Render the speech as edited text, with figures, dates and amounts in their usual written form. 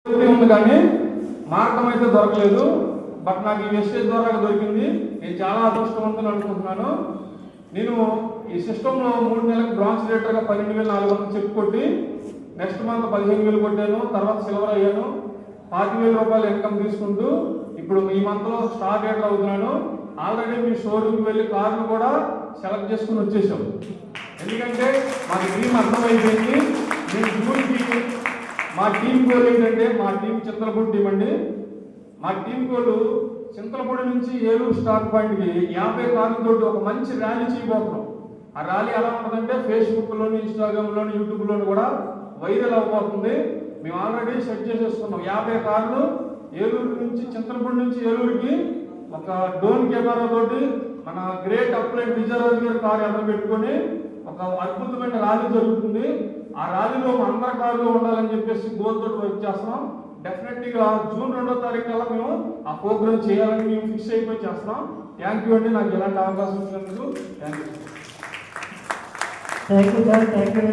ఉంది కానీ మార్గం అయితే దొరకలేదు. బట్ నాకు ఈ మెసేజ్ ద్వారా దొరికింది. నేను చాలా అదృష్టవంతులు అనుకుంటున్నాను. నేను ఈ సిస్టంలో 3 నెలలకు బ్రాంచ్ రేటర్గా 12,400 చెక్ కొట్టి నెక్స్ట్ మంత్ 15,000 కొట్టాను. తర్వాత సిల్వర్ అయ్యాను. 25,000 రూపాయలు ఇన్కమ్ తీసుకుంటూ ఇప్పుడు ఈ మంత్లో స్టార్ రేటర్ అవుతున్నాను. ఆల్రెడీ మీ షోరూమ్కి వెళ్ళి కార్లు కూడా సెలెక్ట్ చేసుకుని వచ్చేసాం. ఎందుకంటే మాకు డ్రీమ్ అర్థమైపోయింది. నేను జూన్కి మా టీం గోల్ ఏంటంటే, మా టీం చింతలపూడి టీం అండి. మా టీం గోల్ చింతలపూడి నుంచి ఏలూరు స్టాక్ పాయింట్కి 50 కార్లతో ఒక మంచి ర్యాలీ చేయబోతున్నాం. ఆ ర్యాలీ ఎలా ఉంటుందంటే ఫేస్బుక్లోని, ఇన్స్టాగ్రామ్లోని, యూట్యూబ్లోని కూడా వైరల్ అవ్వబోతుంది. మేము ఆల్రెడీ సెట్ చేసేసుకున్నాం. 50 కార్లు ఏలూరు నుంచి, చింతలపూడి నుంచి ఏలూరుకి ఒక డ్రోన్ కెమెరా తోటి మన గ్రేట్ అప్లైడ్ విజయరాజు గారి కారు ఎదురు పెట్టుకొని ఒక అద్భుతమైన ర్యాలీ జరుగుతుంది. ఆ ర్యాలీలో అందరి కార్లు ఉండాలని చెప్పేసి గోల్ తోటి వర్క్ చేస్తున్నాం. డెఫినెట్గా జూన్ 2వ తారీఖు కల్లా మేము ఆ ప్రోగ్రామ్ చేయాలని మేము ఫిక్స్ అయిపోయి చేస్తున్నాం. థ్యాంక్ యూ అండి, నాకు ఇలాంటి అవకాశం ఇచ్చినందుకు థ్యాంక్ యూ.